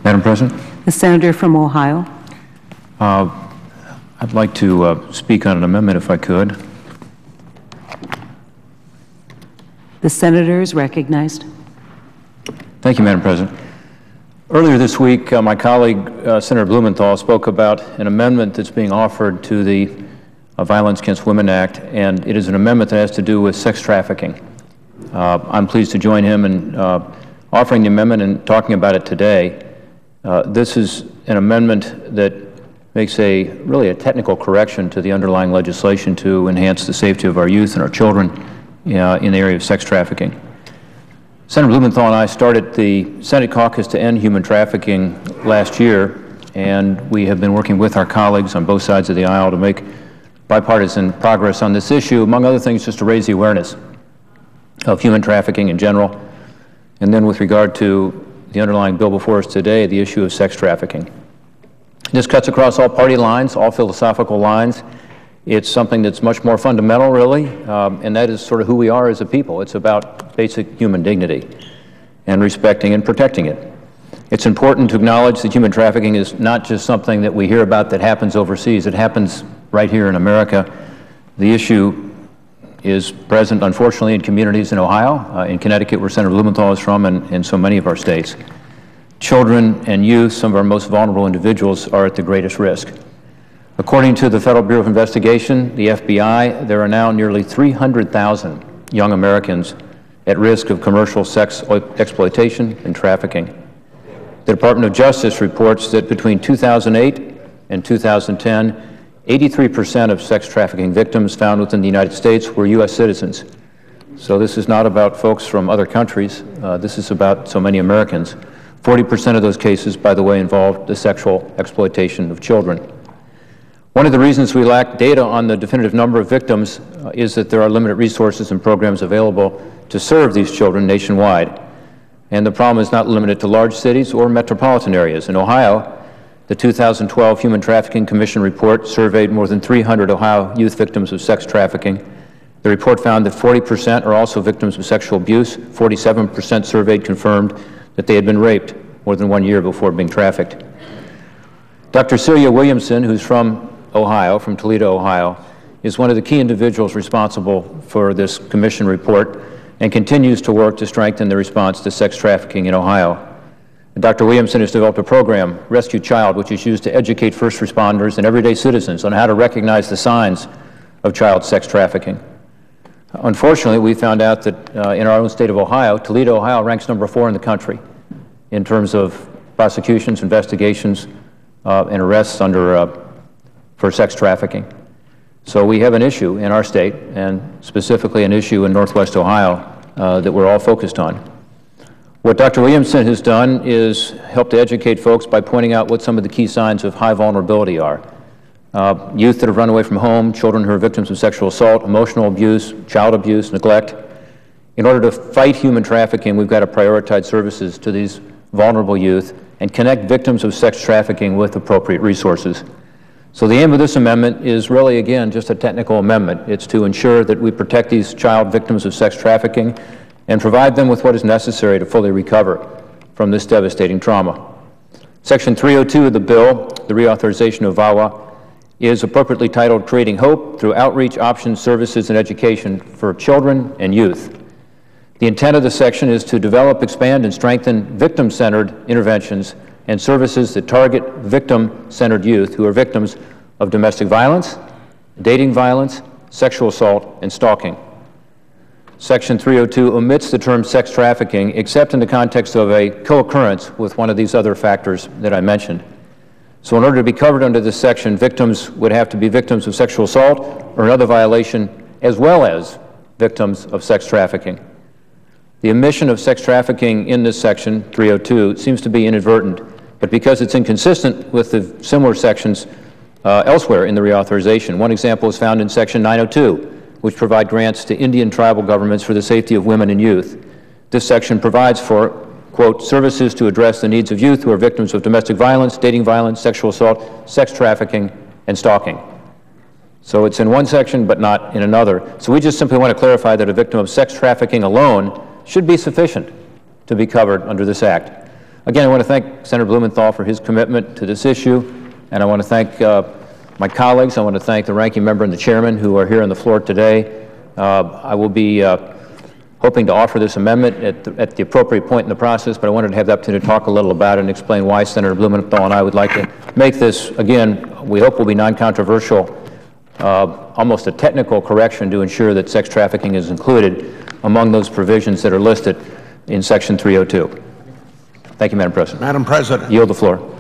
Madam President? The senator from Ohio. I'd like to speak on an amendment if I could. The senator is recognized. Thank you, Madam President. Earlier this week, my colleague, Senator Blumenthal, spoke about an amendment that's being offered to the Violence Against Women Act, and it is an amendment that has to do with sex trafficking. I'm pleased to join him in offering the amendment and talking about it today. This is an amendment that makes really a technical correction to the underlying legislation to enhance the safety of our youth and our children in the area of sex trafficking. Senator Blumenthal and I started the Senate caucus to end human trafficking last year, and we have been working with our colleagues on both sides of the aisle to make bipartisan progress on this issue, among other things just to raise the awareness of human trafficking in general, and then with regard to the underlying bill before us today, the issue of sex trafficking. This cuts across all party lines, all philosophical lines. It's something that's much more fundamental, really, and that is sort of who we are as a people. It's about basic human dignity and respecting and protecting it. It's important to acknowledge that human trafficking is not just something that we hear about that happens overseas. It happens right here in America. The issue is present, unfortunately, in communities in Ohio, in Connecticut, where Senator Blumenthal is from, and in so many of our states. Children and youth, some of our most vulnerable individuals, are at the greatest risk. According to the Federal Bureau of Investigation, the FBI, there are now nearly 300,000 young Americans at risk of commercial sex exploitation and trafficking. The Department of Justice reports that between 2008 and 2010, 83% of sex trafficking victims found within the United States were U.S. citizens. So this is not about folks from other countries. This is about so many Americans. 40% of those cases, by the way, involved the sexual exploitation of children. One of the reasons we lack data on the definitive number of victims is that there are limited resources and programs available to serve these children nationwide. And the problem is not limited to large cities or metropolitan areas. In Ohio, the 2012 Human Trafficking Commission report surveyed more than 300 Ohio youth victims of sex trafficking. The report found that 40% are also victims of sexual abuse. 47% surveyed confirmed that they had been raped more than 1 year before being trafficked. Dr. Celia Williamson, who's from Ohio, from Toledo, Ohio, is one of the key individuals responsible for this commission report and continues to work to strengthen the response to sex trafficking in Ohio. Dr. Williamson has developed a program, Rescue Child, which is used to educate first responders and everyday citizens on how to recognize the signs of child sex trafficking. Unfortunately, we found out that in our own state of Ohio, Toledo, Ohio ranks number 4 in the country in terms of prosecutions, investigations, and arrests for sex trafficking. So we have an issue in our state, and specifically an issue in Northwest Ohio that we're all focused on. What Dr. Williamson has done is help to educate folks by pointing out what some of the key signs of high vulnerability are. Youth that have run away from home, children who are victims of sexual assault, emotional abuse, child abuse, neglect. In order to fight human trafficking, we've got to prioritize services to these vulnerable youth and connect victims of sex trafficking with appropriate resources. So the aim of this amendment is really, again, just a technical amendment. It's to ensure that we protect these child victims of sex trafficking and provide them with what is necessary to fully recover from this devastating trauma. Section 302 of the bill, the reauthorization of VAWA, is appropriately titled Creating Hope Through Outreach, Options, Services, and Education for Children and Youth. The intent of the section is to develop, expand, and strengthen victim-centered interventions and services that target victim-centered youth who are victims of domestic violence, dating violence, sexual assault, and stalking. Section 302 omits the term sex trafficking except in the context of a co-occurrence with one of these other factors that I mentioned. So in order to be covered under this section, victims would have to be victims of sexual assault or another violation, as well as victims of sex trafficking. The omission of sex trafficking in this section, 302, seems to be inadvertent, but because it's inconsistent with the similar sections elsewhere in the reauthorization. One example is found in section 902, which provide grants to Indian tribal governments for the safety of women and youth. This section provides for, quote, services to address the needs of youth who are victims of domestic violence, dating violence, sexual assault, sex trafficking, and stalking. So it's in one section, but not in another. So we just simply want to clarify that a victim of sex trafficking alone should be sufficient to be covered under this act. Again, I want to thank Senator Blumenthal for his commitment to this issue, and I want to thank my colleagues. I want to thank the ranking member and the chairman who are here on the floor today. I will be hoping to offer this amendment at the appropriate point in the process, but I wanted to have the opportunity to talk a little about it and explain why Senator Blumenthal and I would like to make this, again, we hope will be non-controversial, almost a technical correction to ensure that sex trafficking is included among those provisions that are listed in Section 302. Thank you, Madam President. Madam President. Yield the floor.